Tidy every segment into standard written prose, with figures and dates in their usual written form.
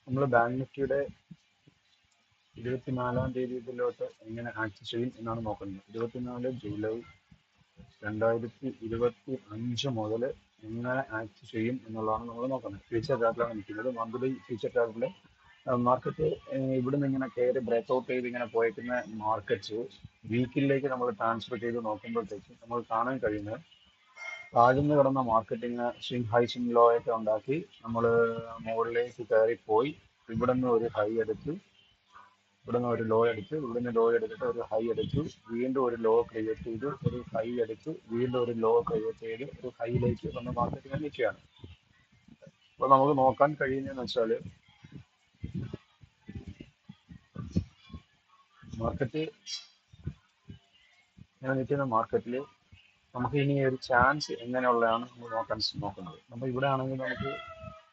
നമ്മൾ ബാങ്ക് നിഫ്റ്റിയുടെ 24-ാം തീയതിയിലോട്ട് എങ്ങനെ ആക്സസ് ചെയ്യും എന്നാണ് നോക്കുന്നത്. 24 ജൂലൈ 2025 മുതൽ എങ്ങനെ ആക്സസ് ചെയ്യും എന്നുള്ളതാണ് നമ്മൾ നോക്കുന്നത്. ഫ്യൂച്ചർ ചാർട്ടിലാണ് നിൽക്കുന്നത്. മന്ത്ലി ഫ്യൂച്ചർ ചാർട്ടിൽ മാർക്കറ്റ് ഇവിടുന്ന് ഇങ്ങനെ കയറി ബ്രേക്ക്ഔട്ട് ചെയ്ത് ഇങ്ങനെ പോയേക്കുന്ന മാർക്കറ്റ്സ് വീക്കിലേക്ക് നമ്മൾ ട്രാൻസ്ഫർ ചെയ്ത് നോക്കുമ്പോഴത്തേക്ക് നമ്മൾ കാണാൻ കഴിയുന്നത് താഴ്ന്നു കിടന്ന marketing swing high swing low ഒക്കെ ഉണ്ടാക്കി നമ്മൾ മുകളിലേക്ക് കയറിപ്പോയി ഇവിടുന്ന് ഒരു ഹൈ എടുത്ത് ഇവിടുന്ന് ഒരു ലോ എടുത്ത് ഇവിടുന്ന് ലോ എടുത്തിട്ട് ഒരു ഹൈ എടുത്തു, വീണ്ടും ഒരു ലോ ക്രിയേറ്റ് ചെയ്ത് ഒരു ഹൈ എടുത്ത് വീണ്ടും ഒരു ലോ ക്രിയേറ്റ് ചെയ്ത് ഒരു ഹൈയിലേക്ക് വന്ന മാർക്കറ്റിങ് നിൽക്കുകയാണ്. അപ്പോൾ നമുക്ക് നോക്കാൻ കഴിയുന്നതെന്ന് വെച്ചാൽ മാർക്കറ്റ് ഇങ്ങനെ നിൽക്കുന്ന മാർക്കറ്റിൽ നമുക്ക് ഇനി ഒരു ചാൻസ് എങ്ങനെയുള്ളതാണ് നമ്മൾ നോക്കുന്നത്. നമ്മൾ ഇവിടെ ആണെങ്കിൽ നമുക്ക്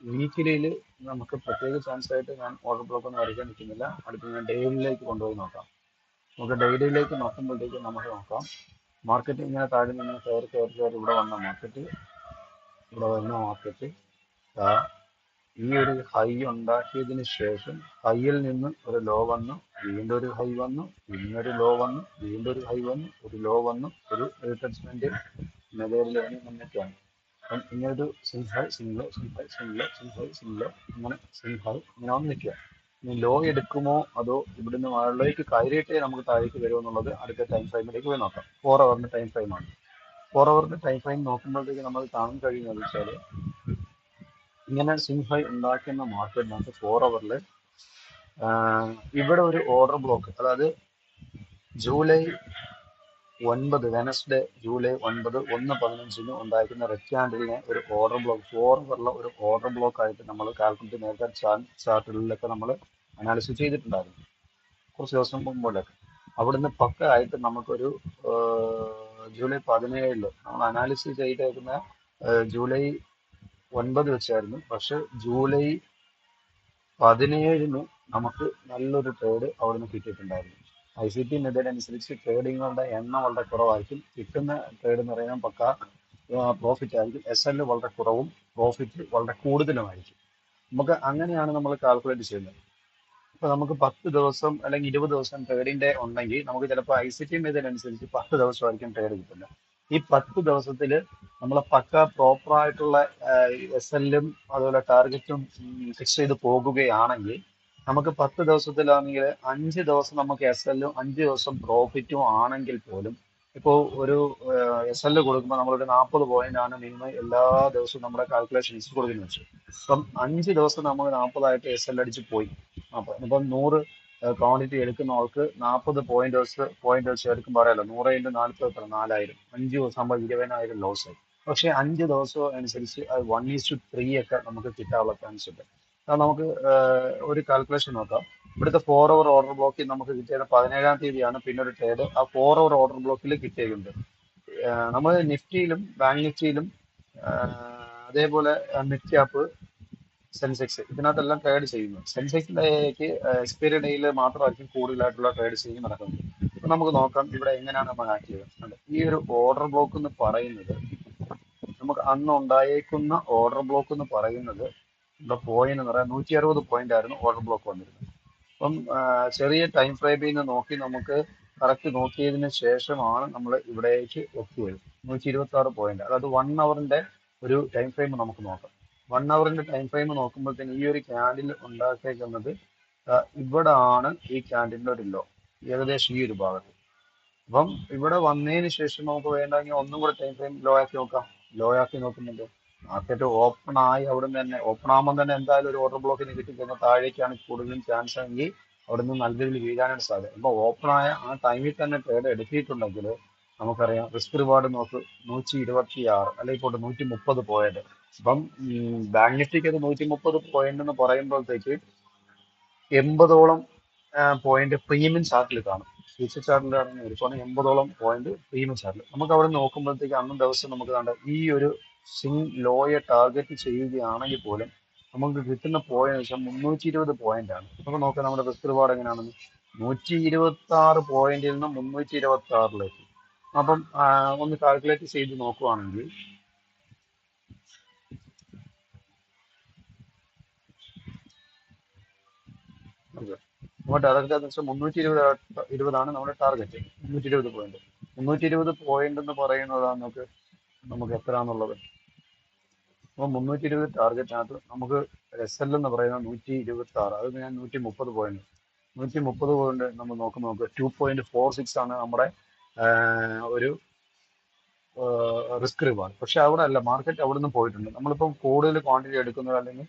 വീക്കിലിയിൽ നമുക്ക് പ്രത്യേക ചാൻസ് ആയിട്ട് ഞാൻ ഓർഡർ ബ്ലോക്ക് ഒന്നും വരയ്ക്കാൻ നിൽക്കുന്നില്ല. അടുത്ത് ഞാൻ ഡെയിലിയിലേക്ക് കൊണ്ടുപോയി നോക്കാം. നമുക്ക് ഡെയിലിയിലേക്ക് നോക്കുമ്പോഴത്തേക്ക് നമുക്ക് നോക്കാം മാർക്കറ്റ് ഇങ്ങനെ താഴെ നിന്ന് കയറി കയറി കയറി ഇവിടെ വന്ന മാർക്കറ്റ് ഈ ഒരു ഹൈ ഉണ്ടാക്കിയതിന് ശേഷം ഹൈയിൽ നിന്ന് ഒരു ലോ വന്നു, വീണ്ടും ഒരു ഹൈ വന്നു, പിന്നൊരു ലോ വന്നു, വീണ്ടും ഒരു ഹൈ വന്നു, ഒരു ലോ വന്നു, ഒരു റീട്രേസ്മെന്റ് നിലവിൽ വന്നിട്ടാണ്. അപ്പം ഇങ്ങനൊരു swing high single swing high single swing high single ഇങ്ങനെ സ്വിംഗ് ഹൈ ഇങ്ങനെ വന്ന് നിൽക്കുക. ഇനി ലോ എടുക്കുമോ അതോ ഇവിടുന്ന് മുകളിലേക്ക് കയറിയിട്ടേ നമുക്ക് താഴേക്ക് വരുമോ എന്നുള്ളത് അടുത്ത ടൈം ഫ്രെയിമിലേക്ക് പോയി നോക്കാം. 4 അവറിന്റെ ടൈം ഫ്രെയിമാണ്. 4 അവറിന്റെ ടൈം ഫ്രെയിം നോക്കുമ്പോഴത്തേക്ക് നമ്മൾ കാണാൻ കഴിയുന്നത് വെച്ചാൽ ഇങ്ങനെ സ്വിംഗ് ഹൈ ഉണ്ടാക്കുന്ന മാർക്കറ്റിനകത്ത് 4 അവറിൽ ഇവിടെ ഒരു ഓർഡർ ബ്ലോക്ക്, അതായത് ജൂലൈ 9 വെനസ്ഡേ ജൂലൈ 9 1:15 ഉണ്ടായിരിക്കുന്ന റെഡ് ക്യാൻഡലിനെ ഒരു ഓർഡർ ബ്ലോക്ക് 4 അവറിലെ ഒരു ഓർഡർ ബ്ലോക്ക് ആയിട്ട് നമ്മൾ കാൽക്കുലേറ്റ് നേരത്തെ ചാർട്ടുകളിലൊക്കെ നമ്മൾ അനാലിസിസ് ചെയ്തിട്ടുണ്ടായിരുന്നു കുറച്ച് ദിവസം മുമ്പിലൊക്കെ. അവിടുന്ന് പക്കായിട്ട് നമുക്കൊരു ജൂലൈ 17 നമ്മൾ അനാലിസിസ് ചെയ്തേക്കുന്ന ജൂലൈ 9 വെച്ചായിരുന്നു. പക്ഷെ ജൂലൈ 17 നമുക്ക് നല്ലൊരു ട്രേഡ് അവിടുന്ന് കിട്ടിയിട്ടുണ്ടായിരുന്നു. ICT മെത്തേഡ് അനുസരിച്ച് ട്രേഡിങ്ങുകളുടെ എണ്ണം വളരെ കുറവായിരിക്കും, കിട്ടുന്ന ട്രേഡ് എന്ന് പറയുന്നത് പക്ക പ്രോഫിറ്റ് ആയിരിക്കും. SL വളരെ കുറവും പ്രോഫിറ്റ് വളരെ കൂടുതലുമായിരിക്കും. നമുക്ക് അങ്ങനെയാണ് നമ്മൾ കാൽക്കുലേറ്റ് ചെയ്യുന്നത്. ഇപ്പൊ നമുക്ക് 10 ദിവസം അല്ലെങ്കിൽ 20 ദിവസം ട്രേഡിംഗ് ഡേ ഉണ്ടെങ്കിൽ നമുക്ക് ചിലപ്പോൾ ICT മെത്തേഡ് അനുസരിച്ച് 10 ദിവസമായിരിക്കും ട്രേഡ് കിട്ടുന്നത്. ഈ 10 ദിവസത്തിൽ നമ്മൾ പക്ക പ്രോപ്പർ ആയിട്ടുള്ള SL-ഉം അതുപോലെ ടാർഗറ്റും ഫിക്സ് ചെയ്ത് പോകുകയാണെങ്കിൽ നമുക്ക് 10 ദിവസത്തിലാണെങ്കിൽ 5 ദിവസം നമുക്ക് SL-ഉം 5 ദിവസം പ്രോഫിറ്റും ആണെങ്കിൽ പോലും ഇപ്പോൾ ഒരു SL കൊടുക്കുമ്പോൾ നമ്മളൊരു 40 പോയിന്റ് ആണ് മിനിമം എല്ലാ ദിവസവും നമ്മുടെ കാൽക്കുലേഷൻസ് കൊടുക്കുന്നത് വെച്ചു. അപ്പം 5 ദിവസം നമ്മൾ 40ആയിട്ട് SL അടിച്ച് പോയി. ഇപ്പം 100 ക്വാണ്ടിറ്റി എടുക്കുന്ന ആൾക്ക് 40 പോയിന്റ് വെച്ച് എടുക്കുമ്പോൾ അറിയാലോ, 100 × 40 എത്ര 4000, 5 ദിവസം ആകുമ്പോൾ 20,000 ലോസ് ആയി. പക്ഷെ 5 ദിവസം അനുസരിച്ച് അത് 1:3 ഒക്കെ നമുക്ക് കിട്ടാനുള്ള ചാൻസ് ഉണ്ട്. അത് നമുക്ക് ഒരു കാൽക്കുലേഷൻ നോക്കാം. ഇവിടുത്തെ 4 അവർ ഓർഡർ ബ്ലോക്കിൽ നമുക്ക് കിട്ടിയത് 17-ാം തീയതിയാണ് പിന്നെ ഒരു ട്രേഡ് ആ 4 അവർ ഓർഡർ ബ്ലോക്കിൽ കിട്ടിയിട്ടുണ്ട്. നമ്മൾ നിഫ്റ്റിയിലും ബാങ്ക് നിഫ്റ്റിയിലും അതേപോലെ മിഡ് ക്യാപ്പ് സെൻസെക്സ് ഇതിനകത്തെല്ലാം ട്രേഡ് ചെയ്യുന്നു. സെൻസെക്സിലേക്ക് എക്സ്പയറി ഡേയിൽ മാത്രമായിരിക്കും കൂടുതലായിട്ടുള്ള ട്രേഡ് ചെയ്യുന്നത് നടക്കുന്നത്. അപ്പൊ നമുക്ക് നോക്കാം ഇവിടെ എങ്ങനെയാണ് നമ്മൾ ആക്ട് ചെയ്യുന്നത്. ഈ ഒരു ഓർഡർ ബ്ലോക്ക് എന്ന് പറയുന്നത് നമുക്ക് അന്ന് ഉണ്ടായേക്കുന്ന ഓർഡർ ബ്ലോക്ക് എന്ന് പറയുന്നത് ഇവിടെ പോയിന്റ് എന്ന് പറയാൻ 160 പോയിന്റ് ആയിരുന്നു ഓർഡർ ബ്ലോക്ക് വന്നിരുന്നത്. അപ്പം ചെറിയ ടൈം ഫ്രെയിമിൽ നിന്ന് നോക്കി നമുക്ക് കറക്റ്റ് നോക്കിയതിന് ശേഷമാണ് നമ്മൾ ഇവിടേക്ക് എത്തിയത്. 126 പോയിന്റ്, അതായത് 1 അവറിന്റെ ഒരു ടൈം ഫ്രെയിം നമുക്ക് നോക്കാം. 1 അവറിന്റെ ടൈം ഫ്രെയിം നോക്കുമ്പോഴത്തേന് ഈ ഒരു ക്യാൻഡിൽ ഉണ്ടാക്കിയേക്കുന്നത് ഇവിടെ ആണ്. ഈ ക്യാൻഡിലിന്റെ ഒരു ലോ ഏകദേശം ഈ ഒരു ഭാഗത്ത്. അപ്പം ഇവിടെ വന്നതിന് ശേഷം നമുക്ക് വേണ്ടെങ്കിൽ ഒന്നും കൂടെ ടൈം ഫ്രെയിം ലോ ആക്കി നോക്കാം. ലോ ആക്കി നോക്കുന്നുണ്ട് മാർക്കറ്റ് ഓപ്പൺ ആയി അവിടെ നിന്ന് തന്നെ ഓപ്പൺ ആകുമ്പോൾ തന്നെ എന്തായാലും ഒരു ഓർഡർ ബ്ലോക്കിന് കിട്ടിക്കഴിഞ്ഞാൽ താഴേക്കാണ് കൂടുതലും ചാൻസ് എങ്കിൽ അവിടെ നിന്ന് നല്ല രീതിയിൽ വീഴാനാണ് സാധ്യത. അപ്പൊ ഓപ്പൺ ആയ ആ ടൈമിൽ തന്നെ ട്രേഡ് എടുത്തിട്ടുണ്ടെങ്കിൽ നമുക്കറിയാം റിസ്ക് റിവാർഡ് നോക്ക് 126 അല്ലെങ്കിൽ ഇപ്പോൾ 130 പോയിന്റ്. അപ്പം ബാങ്ക് നിഫ്റ്റിക്ക് അത് 130 പോയിന്റ് എന്ന് പറയുമ്പോഴത്തേക്ക് 80ഓളം പോയിന്റ് പ്രീമിയം ചാർട്ടിൽ കാണും. ഫ്യൂച്ചർ ചാർട്ടിൽ ആണെങ്കിൽ ഒരുപാട് 80ഓളം പോയിന്റ് പ്രീമിയം ചാർട്ടിൽ നമുക്ക് അവിടെ നോക്കുമ്പോഴത്തേക്ക് അന്നും ദിവസം നമുക്ക് കണ്ട ഈ ഒരു സ്വിംഗ് ലോയെ ടാർഗറ്റ് ചെയ്യുകയാണെങ്കിൽ പോലും നമുക്ക് കിട്ടുന്ന പോയിന്റ് വെച്ചാൽ 320 പോയിന്റ് ആണ്. നമുക്ക് നോക്കാം നമ്മുടെ റിസ്ക് റിവാർഡ് എങ്ങനെയാണെന്ന്. 126 പോയിന്റിൽ നിന്ന് 326 അപ്പം ഒന്ന് കാൽക്കുലേറ്റ് ചെയ്ത് നോക്കുവാണെങ്കിൽ ഓക്കെ. നമ്മുടെ ടാർഗറ്റ് എന്ന് വെച്ചാൽ 320 നമ്മുടെ ടാർഗറ്റ്. 320 പോയിന്റ്. 320 പോയിന്റ് എന്ന് പറയുന്നതാണ് നമുക്ക് എത്രയാണെന്നുള്ളത്. അപ്പോൾ 320 ടാർഗറ്റിനകത്ത് നമുക്ക് SL എന്ന് പറയുന്നത് 126. അത് ഞാൻ 130 പോയിന്റ്. 130 പോയിന്റ് നമ്മൾ നോക്കുമ്പോൾ 2.46 ആണ് നമ്മുടെ ഒരു റിസ്ക് റിവാർഡ്. പക്ഷെ അവിടെ അല്ല, മാർക്കറ്റ് അവിടെ നിന്ന് പോയിട്ടുണ്ട്. നമ്മളിപ്പം കൂടുതൽ ക്വാണ്ടിറ്റി എടുക്കുന്നത്, അല്ലെങ്കിൽ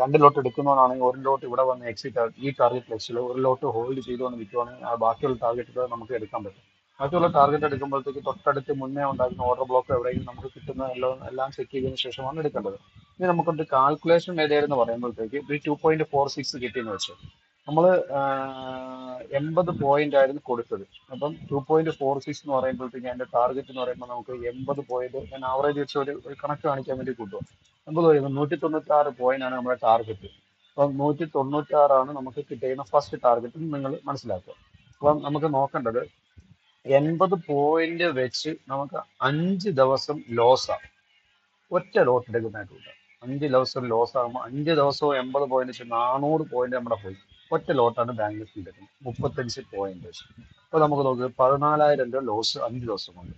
2 ലോട്ട് എടുക്കുന്നവരാണെങ്കിൽ 1 ലോട്ട് ഇവിടെ വന്ന് എക്സിറ്റ് ആവും. ഈ ടാർഗറ്റ് ലെക്സിൽ 1 ലോട്ട് ഹോൾഡ് ചെയ്തുകൊണ്ട് നിൽക്കുവാണെങ്കിൽ ആ ബാക്കിയുള്ള ടാർഗറ്റ് നമുക്ക് എടുക്കാൻ പറ്റും. ബാക്കിയുള്ള ടാർഗറ്റ് എടുക്കുമ്പോഴത്തേക്ക് തൊട്ടടുത്ത് മുന്നേ ഉണ്ടാക്കുന്ന ഓർഡർ ബ്ലോക്ക് എവിടെയെങ്കിലും നമുക്ക് കിട്ടുന്ന എല്ലാം ചെക്ക് ചെയ്തതിനു ശേഷമാണ് എടുക്കേണ്ടത്. ഇനി നമുക്കൊരു കാൽക്കുലേഷൻ മെത്തേഡ് എന്ന് പറയുമ്പോഴത്തേക്ക് ഈ 2.46 കിട്ടിയെന്ന് വെച്ചു. നമ്മൾ 80 പോയിന്റ് ആയിരുന്നു കൊടുത്തത്. അപ്പം 2.46 എന്ന് പറയുമ്പോഴത്തേക്ക് അതിന്റെ ടാർഗറ്റ് എന്ന് പറയുമ്പോൾ നമുക്ക് 80 പോയിന്റ്, ഞാൻ ആവറേജ് വെച്ച് ഒരു കണക്ക് കാണിക്കാൻ വേണ്ടി കൂട്ടുക. 196 പോയിന്റ് ആണ് നമ്മുടെ ടാർഗറ്റ്. അപ്പം 196 നമുക്ക് കിട്ടുന്ന ഫസ്റ്റ് ടാർഗറ്റ് നിങ്ങൾ മനസ്സിലാക്കുക. അപ്പം നമുക്ക് നോക്കേണ്ടത് 80 പോയിന്റ് വെച്ച് നമുക്ക് 5 ദിവസം ലോസാണ്. ഒറ്റ ലോട്ട് എടുക്കുന്നതായിട്ടുണ്ട്. 5 ദിവസം ലോസ് ആകുമ്പോൾ 5 ദിവസവും 80 പോയിന്റ് വെച്ച് 400 പോയിന്റ് നമ്മുടെ പോയി. ഒറ്റ ലോട്ടാണ് ബാങ്ക് നിഫ്റ്റി എടുക്കുന്നത്, 35 പോയിന്റ് വെച്ച്. അപ്പോൾ നമുക്ക് നോക്കുക 14,000 രൂപ ലോസ് 5 ദിവസം കൊണ്ട്.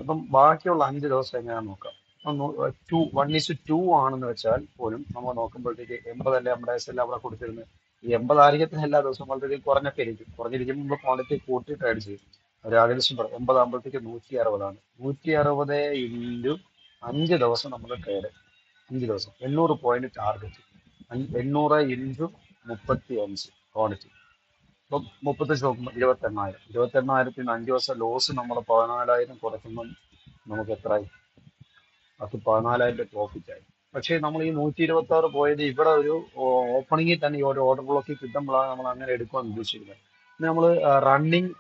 അപ്പം ബാക്കിയുള്ള 5 ദിവസം എങ്ങനെയാണെന്ന് നോക്കാം. 1:2 ആണെന്ന് വെച്ചാൽ പോലും നമ്മൾ നോക്കുമ്പോഴത്തേക്ക് 80 നമ്മുടെ SL അവിടെ കൊടുത്തിരുന്നത്. ഈ 80 എല്ലാ ദിവസവും വളരെ കുറഞ്ഞൊക്കെ ഇരിക്കും. കുറഞ്ഞിരിക്കുമ്പോൾ നമ്മൾ ക്വാണ്ടിറ്റി കൂട്ടി ട്രേഡ് ചെയ്യും. ഒരു ഏകദേശം 80 ആകുമ്പോഴത്തേക്ക് 160. 160 ഇൻറ്റു 5 ദിവസം നമ്മുടെ ട്രേഡ്. 5 ദിവസം 800 പോയിന്റ് ടാർഗറ്റ്. 800 into 35 quantity. ഇപ്പം 35 നോക്കുമ്പോൾ 28,000. 28,000 5 ദിവസം ലോസ് നമ്മൾ 14,000 കുറയ്ക്കുമ്പം നമുക്ക് എത്രയായി? അത് 14,000 പ്രോഫിറ്റ് ആയി. പക്ഷേ നമ്മൾ ഈ 126 പോയത് ഇവിടെ ഒരു ഓപ്പണിങ്ങിൽ തന്നെ ഈ ഒരു ഓർഡർ ബ്ലോക്കിൽ കിട്ടുമ്പോഴാണ് നമ്മൾ അങ്ങനെ എടുക്കുവാൻ ഉദ്ദേശിക്കുന്നത്. പിന്നെ നമ്മൾ റണ്ണിങ്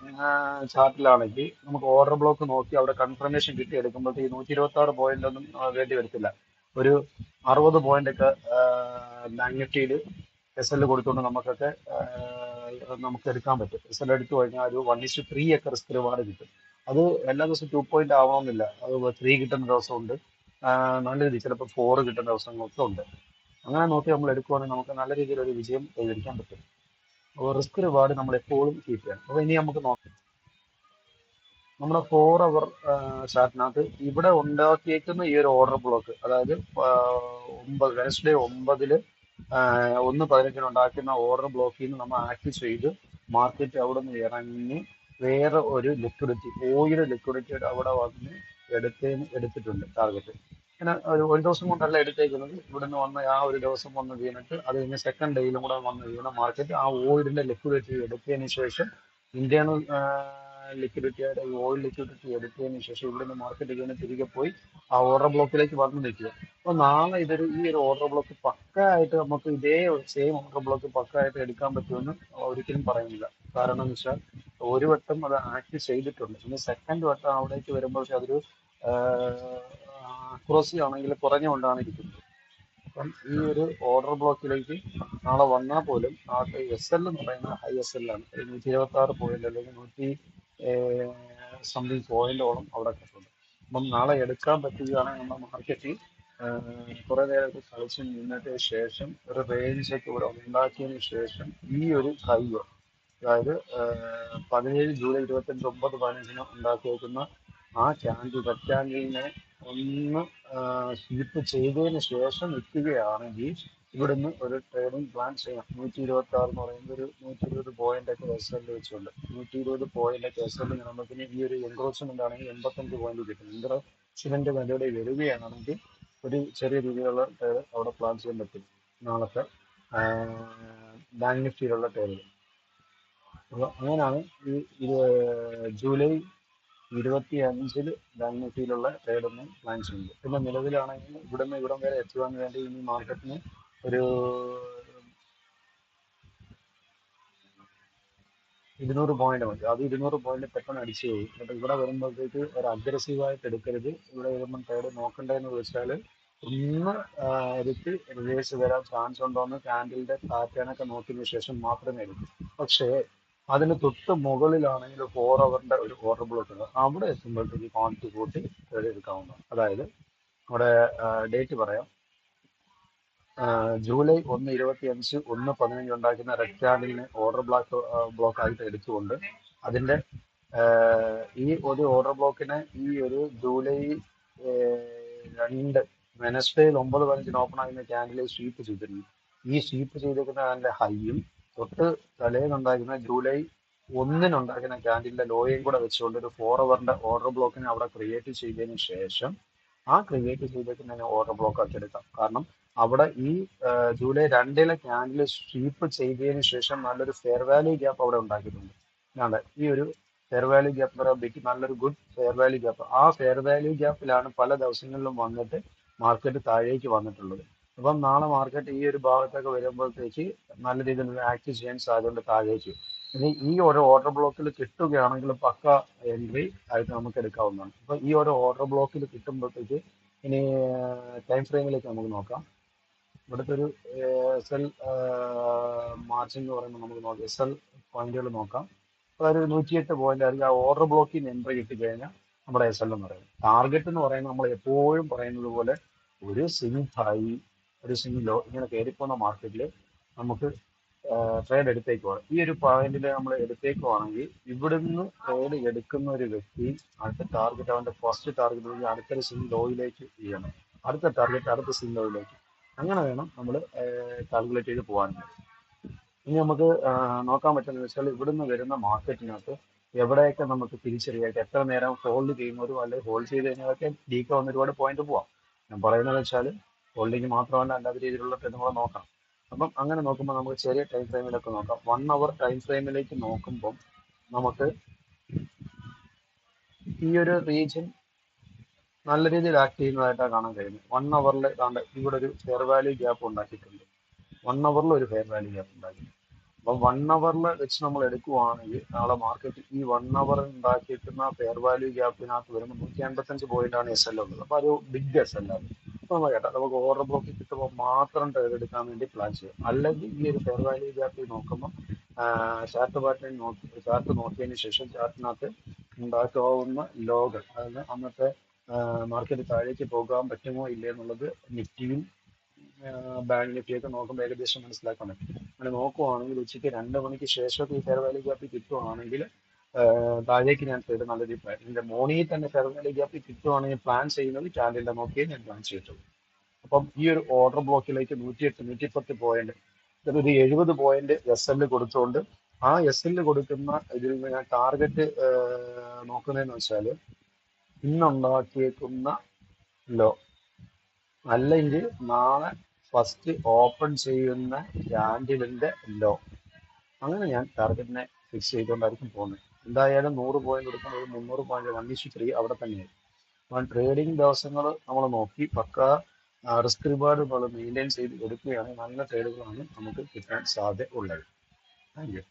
ചാർട്ടിലാണെങ്കിൽ നമുക്ക് ഓർഡർ ബ്ലോക്ക് നോക്കി അവിടെ കൺഫർമേഷൻ കിട്ടി എടുക്കുമ്പോഴത്തേക്ക് 126 പോയിന്റ് ഒന്നും വേണ്ടി വരത്തില്ല. ഒരു 60 പോയിന്റ് ഒക്കെ ബാങ്ക് നിഫ്റ്റിയിൽ SL കൊടുത്തുകൊണ്ട് നമുക്ക് എടുക്കാൻ പറ്റും. SL എടുത്തു കഴിഞ്ഞാൽ ഒരു 1:3 ഒക്കെ റിസ്ക് റിവാർഡ് കിട്ടും. അത് എല്ലാ ദിവസവും 2 പോയിന്റ് ആവണമെന്നില്ല. അത് 3 കിട്ടുന്ന ദിവസമുണ്ട്, നല്ല രീതിയിൽ ചിലപ്പോൾ 4 കിട്ടുന്ന ദിവസങ്ങളൊക്കെ ഉണ്ട്. അങ്ങനെ നോക്കി നമ്മൾ എടുക്കുവാണെങ്കിൽ നമുക്ക് നല്ല രീതിയിൽ ഒരു വിജയം കൈവരിക്കാൻ പറ്റും. അപ്പോൾ റിസ്ക് റിവാർഡ് നമ്മൾ എപ്പോഴും കീപ്പ് ചെയ്യണം. അപ്പോൾ ഇനി നമുക്ക് നോക്കാം നമ്മുടെ 4 അവർ ചാർട്ടിനകത്ത് ഇവിടെ ഉണ്ടാക്കിയേക്കുന്ന ഈ ഒരു ഓർഡർ ബ്ലോക്ക്, അതായത് 9 വെനസ്ഡേ 9 1:15 ഉണ്ടാക്കുന്ന ഓർഡർ ബ്ലോക്കിൽ നിന്ന് നമ്മൾ ആക്ട് ചെയ്ത് മാർക്കറ്റ് അവിടെ നിന്ന് ഇറങ്ങി വേറെ ഒരു ലിക്വിഡിറ്റി, ഓയിൽ ലിക്വിഡിറ്റിയുടെ അവിടെ വന്ന് എടുത്തിട്ടുണ്ട് ടാർഗറ്റ്. അങ്ങനെ ഒരു ദിവസം കൊണ്ടല്ല എടുത്തേക്കുന്നത്. ഇവിടെ നിന്ന് വന്ന് ആ ഒരു ദിവസം വന്ന് വീണിട്ട് അത് കഴിഞ്ഞ് സെക്കൻഡ് ഡേയിലും കൂടെ വന്ന് വീണ മാർക്കറ്റ് ആ ഓയിലിന്റെ ലിക്വിഡിറ്റി എടുത്തതിന് ശേഷം ഇന്റേണൽ ലിക്വിഡിറ്റിയുടെ ഓയിൽ ലിക്വിഡിറ്റി എടുത്തതിന് ശേഷം ഇവിടുന്ന് മാർക്കറ്റ് ഇങ്ങനെ തിരികെ പോയി ആ ഓർഡർ ബ്ലോക്കിലേക്ക് വന്ന് നിൽക്കുക. അപ്പൊ നാളെ ഈ ഒരു ഓർഡർ ബ്ലോക്ക് പക്കായിട്ട് നമുക്ക് ഇതേ സെയിം ഓർഡർ ബ്ലോക്ക് പക്കായിട്ട് എടുക്കാൻ പറ്റുമെന്ന് ഒരിക്കലും പറയുന്നില്ല. കാരണം എന്ന് വെച്ചാൽ ഒരു വട്ടം അത് ആക്ട് ചെയ്തിട്ടുണ്ട്. ഇനി സെക്കൻഡ് വട്ടം അവിടേക്ക് വരുമ്പോൾ അതൊരു അക്രോസി ആണെങ്കിൽ കുറഞ്ഞുകൊണ്ടാണ് ഇരിക്കുന്നത്. അപ്പം ഈ ഒരു ഓർഡർ ബ്ലോക്കിലേക്ക് നാളെ വന്നാൽ പോലും ആ SL എന്ന് പറയുന്നത് ഹൈ SL ആണ്. 126 പോയിന്റ് അല്ലെങ്കിൽ 100 സംതിങ് പോയിന്റോളം അവിടെ കിട്ടുന്നുണ്ട്. അപ്പം നാളെ എടുക്കാൻ പറ്റുകയാണെങ്കിൽ നമ്മുടെ മാർക്കറ്റിൽ കുറെ നേരമൊക്കെ കളിച്ച് നിന്നതിന് ശേഷം ഒരു റേഞ്ചൊക്കെ ഇവിടെ ഉണ്ടാക്കിയതിന് ശേഷം ഈ ഒരു ഹൈ, അതായത് 17 ജൂലൈ 25 9:15 ഉണ്ടാക്കി വെക്കുന്ന ആ റെക്റ്റാങ്കിളിനെ ഒന്ന് സ്വീപ്പ് ചെയ്തതിന് ശേഷം നിൽക്കുകയാണെങ്കിൽ ഇവിടുന്ന് ഒരു ട്രേഡിംഗ് പ്ലാൻ ചെയ്യാം. 126 എന്ന് പറയുന്നത് ഒരു 120 പോയിന്റ് ഒക്കെ SL വെച്ചുകൊണ്ട് 120 പോയിന്റ് ഒക്കെ SL നമുക്ക് ഈ ഒരു എൻക്രോച്ച്മെന്റ് ആണെങ്കിൽ 85 പോയിന്റ് കിട്ടും. എൻക്രോച്ച്മെന്റ് മെത്തേഡ് വരികയാണെങ്കിൽ ഒരു ചെറിയ രീതിയിലുള്ള ട്രേഡ് അവിടെ പ്ലാൻ ചെയ്യാൻ പറ്റും നാളത്തെ ബാങ്ക് നിഫ്റ്റിയിലുള്ള ട്രേഡുകൾ. അപ്പോൾ അങ്ങനെയാണ് ഈ ജൂലൈ 25 ബാങ്ക് നിഫ്റ്റിയിലുള്ള ട്രേഡൊന്നും പ്ലാൻ ചെയ്യുന്നത്. പിന്നെ നിലവിലാണെങ്കിൽ ഇവിടുന്ന് ഇവിടം വരെ എത്തുവാൻ വേണ്ടി ഇനി മാർക്കറ്റിന് ഒരു 200 പോയിന്റ് മതി. അത് 200 പോയിന്റ് പെട്ടെന്ന് അടിച്ചു പോകും. എന്നിട്ട് ഇവിടെ വരുമ്പോഴത്തേക്ക് ഒരു അഗ്രസീവായിട്ട് എടുക്കരുത്. ഇവിടെ വരുമ്പോൾ ട്രേഡ് നോക്കണ്ടതെന്ന് വെച്ചാൽ ഒന്ന് എടുത്ത് റിവേഴ്സ് വരാൻ ചാൻസ് ഉണ്ടോയെന്ന് ക്യാൻഡിലിന്റെ പാറ്റേണൊക്കെ നോക്കിയതിനു ശേഷം മാത്രമേ എടുക്കൂ. പക്ഷേ അതിന് തൊട്ട് മുകളിലാണെങ്കിൽ 4 അവറിന്റെ ഒരു ഓർഡർ ബ്ലോക്ക് ഉണ്ട്. അവിടെ എത്തുമ്പോഴത്തേക്ക് ക്വാണ്ടിറ്റി കൂട്ടി ട്രേഡ് എടുക്കാവുന്നതാണ്. അതായത് അവിടെ ഡേറ്റ് പറയാം. ജൂലൈ 1/25 1/15 ഉണ്ടാക്കുന്ന റെഡ് ക്യാൻഡിലിനെ ഓർഡർ ബ്ലോക്ക് ആയിട്ട് എടുത്തുകൊണ്ട് അതിന്റെ ഈ ഒരു ഓർഡർ ബ്ലോക്കിനെ ഈ ഒരു ജൂലൈ 2 വെനസ്ഡേയിൽ 9:15 ഓപ്പൺ ആകുന്ന ക്യാൻഡിൽ സ്വീപ്പ് ചെയ്തിരുന്നു. ഈ സ്വീപ്പ് ചെയ്തിരിക്കുന്ന അതിന്റെ ഹൈയും തൊട്ട് തലേന്നുണ്ടായിരുന്ന ജൂലൈ 1 ക്യാൻഡിലിന്റെ ലോയും കൂടെ വെച്ചുകൊണ്ട് ഒരു 4 അവറിന്റെ ഓർഡർ ബ്ലോക്കിനെ അവിടെ ക്രിയേറ്റ് ചെയ്തതിന് ശേഷം ആ ക്രിയേറ്റ് ചെയ്തേക്കുന്നതിനെ ഓർഡർ ബ്ലോക്ക് ആക്കി എടുക്കാം. കാരണം അവിടെ ഈ ജൂലൈ 2 ക്യാൻഡിൽ സ്വീപ്പ് ചെയ്തതിന് ശേഷം നല്ലൊരു ഫെയർ വാല്യൂ ഗ്യാപ്പ് അവിടെ ഉണ്ടാക്കിയിട്ടുണ്ട്. അല്ലാണ്ട് ഈ ഒരു ഫെയർ വാല്യൂ ഗ്യാപ്പ് എന്ന് പറയുമ്പോൾ നല്ലൊരു ഗുഡ് ഫെയർ വാല്യൂ ഗ്യാപ്പ്, ആ ഫെയർ വാല്യൂ ഗ്യാപ്പിലാണ് പല ദിവസങ്ങളിലും വന്നിട്ട് മാർക്കറ്റ് താഴേക്ക് വന്നിട്ടുള്ളത്. അപ്പം നാളെ മാർക്കറ്റ് ഈ ഒരു ഭാഗത്തൊക്കെ വരുമ്പോഴത്തേക്ക് നല്ല രീതിയിൽ ആക്ട് ചെയ്യാൻ സാധ്യതയുണ്ട് താഴേക്ക്. ഇനി ഈ ഒരു ഓർഡർ ബ്ലോക്കിൽ കിട്ടുകയാണെങ്കിൽ പക്ക എൻട്രി ആയിട്ട് നമുക്ക് എടുക്കാവുന്നതാണ്. അപ്പൊ ഈ ഒരു ഓർഡർ ബ്ലോക്കിൽ കിട്ടുമ്പോഴത്തേക്ക് ഇനി ടൈം ഫ്രെയിമിലേക്ക് നമുക്ക് നോക്കാം. ഇവിടുത്തെ ഒരു എസ് എൽ മാർജിൻ എന്ന് പറയുമ്പോൾ നമുക്ക് നോക്കാം, എസ് എൽ പോയിന്റുകൾ നോക്കാം. അതായത് 108 പോയിന്റ് ആയിരിക്കും ആ ഓർഡർ ബ്ലോക്കിൽ നിന്ന് എൻട്രി കിട്ടിക്കഴിഞ്ഞാൽ നമ്മുടെ എസ് എൽ എന്ന് പറയുന്നത്. ടാർഗറ്റ് എന്ന് പറയുന്നത് നമ്മൾ എപ്പോഴും പറയുന്നത് പോലെ ഒരു സ്വിംഗ് ഹൈ ഒരു സ്വിംഗ് ലോ ഇങ്ങനെ കയറിപ്പോകുന്ന മാർക്കറ്റിൽ നമുക്ക് ട്രേഡ് എടുത്തേക്കുവാണ്. ഈ ഒരു പോയിന്റിൽ നമ്മൾ എടുത്തേക്കുവാണെങ്കിൽ ഇവിടുന്ന് ട്രേഡ് എടുക്കുന്ന ഒരു വ്യക്തി അടുത്ത ടാർഗറ്റ് അവന്റെ ഫസ്റ്റ് ടാർഗറ്റ് അടുത്തൊരു സ്വിംഗ് ലോയിലേക്ക് ചെയ്യണം, അടുത്ത ടാർഗറ്റ് അടുത്ത സ്വിംഗ് ലോയിലേക്ക്. അങ്ങനെ വേണം നമ്മൾ കാൽക്കുലേറ്റ് ചെയ്ത് പോകാനുള്ളത്. ഇനി നമുക്ക് നോക്കാൻ പറ്റുന്നത് വെച്ചാൽ ഇവിടുന്ന് വരുന്ന മാർക്കറ്റിനകത്ത് എവിടെയൊക്കെ നമുക്ക് തിരിച്ചറിയാം, എത്ര നേരം ഹോൾഡ് ചെയ്യുന്നവരും അല്ലെങ്കിൽ ഹോൾഡ് ചെയ്ത് കഴിഞ്ഞാൽ ഡീക്ക് വന്ന് ഒരുപാട് പോയിന്റ് പോവാം. ഞാൻ പറയുന്നത് വെച്ചാൽ ഹോൾഡിങ് മാത്രമല്ല അല്ലാത്ത രീതിയിലുള്ള ട്രെൻഡുകൾ നോക്കാം. അപ്പം അങ്ങനെ നോക്കുമ്പോൾ നമുക്ക് ചെറിയ ടൈം ഫ്രെയിമിലൊക്കെ നോക്കാം. 1 അവർ ടൈം ഫ്രെയിമിലേക്ക് നോക്കുമ്പോൾ നമുക്ക് ഈ ഒരു റീജിയൻ നല്ല രീതിയിൽ ആക്ട് ചെയ്യുന്നതായിട്ടാണ് കാണാൻ കഴിയുന്നത്. 1 അവറിൽ ഇവിടെ ഒരു ഫെയർ വാല്യൂ ഗ്യാപ്പ് ഉണ്ടാക്കിയിട്ടുണ്ട്. 1 അവറിൽ ഒരു ഫെയർ വാല്യൂ ഗ്യാപ്പ് ഉണ്ടാക്കി. അപ്പൊ 1 അവറിൽ വെച്ച് നമ്മൾ എടുക്കുവാണെങ്കിൽ നാളെ മാർക്കറ്റ് ഈ 1 അവർ ഉണ്ടാക്കിയിരിക്കുന്ന ഫെയർ വാല്യൂ ഗ്യാപ്പിനകത്ത് വരുമ്പോൾ 155 പോയിന്റ് ആണ് എസ് എൽ ഉള്ളത്. അപ്പൊ അത് ബിഗ് എസ് എൽ ആണ്. അപ്പൊ നമുക്ക് ഓർഡർ ബ്ലോക്കിൽ കിട്ടുമ്പോൾ മാത്രം ട്രേഡ് എടുക്കാൻ വേണ്ടി പ്ലാൻ ചെയ്യാം. അല്ലെങ്കിൽ ഈ ഒരു ഫെയർ വാല്യൂ ഗ്യാപ്പിൽ നോക്കുമ്പോൾ ചാർട്ട് നോക്കിയതിന് ശേഷം ചാർട്ടിനകത്ത് ഉണ്ടാക്കാവുന്ന ലോകൾ, അതായത് അന്നത്തെ മാർക്കറ്റ് താഴേക്ക് പോകാൻ പറ്റുമോ ഇല്ലേ എന്നുള്ളത് നിഫ്റ്റിയും ബാങ്ക് നിഫ്റ്റിയൊക്കെ നോക്കുമ്പോൾ ഏകദേശം മനസ്സിലാക്കാൻ പറ്റും. അങ്ങനെ നോക്കുവാണെങ്കിൽ ഉച്ചയ്ക്ക് 2 മണിക്ക് ശേഷമൊക്കെ ഈ ഫെയർ വാല്യൂ ഗ്യാപ്പ് കിട്ടുവാണെങ്കിൽ താഴേക്ക് ഞാൻ ട്രേഡ് നല്ല രീതിയിൽ ഇതിന്റെ മോർണിംഗിൽ തന്നെ ഫെയർ വാല്യൂ ഗ്യാപ്പ് കിട്ടുവാണെങ്കിൽ പ്ലാൻ ചെയ്യുന്നത് ക്യാൻഡിലിന്റെ നോക്കിയേ ഞാൻ പ്ലാൻ ചെയ്തിട്ടുള്ളൂ. അപ്പം ഈ ഒരു ഓർഡർ ബ്ലോക്കിലേക്ക് 108 110 പോയിന്റ് ഒരു 70 പോയിന്റ് എസ് എൽ കൊടുത്തുകൊണ്ട് ആ എസ് എൽ കൊടുക്കുന്ന ഇതിൽ നിന്ന് ഞാൻ ടാർഗറ്റ് നോക്കുന്നതെന്ന് വെച്ചാൽ ഇന്നുണ്ടാക്കിയേക്കുന്ന ലോ അല്ലെങ്കിൽ നാളെ ഫസ്റ്റ് ഓപ്പൺ ചെയ്യുന്ന ക്യാൻഡിലിന്റെ ലോ, അങ്ങനെ ഞാൻ ടാർഗറ്റിനെ ഫിക്സ് ചെയ്തുകൊണ്ടായിരിക്കും പോകുന്നത്. എന്തായാലും 100 പോയിന്റ് എടുക്കുന്ന ഒരു 300 പോയിന്റ് 1:3 അവിടെ തന്നെയായിരിക്കും. അപ്പം ട്രേഡിംഗ് ദിവസങ്ങൾ നമ്മൾ നോക്കി പക്ക റിസ്ക് റിവാർഡ് നമ്മൾ മെയിൻറ്റെയിൻ ചെയ്ത് എടുക്കുകയാണെങ്കിൽ നല്ല ട്രേഡുകളാണ് നമുക്ക് കിട്ടാൻ സാധ്യത ഉള്ളത്. Thank you.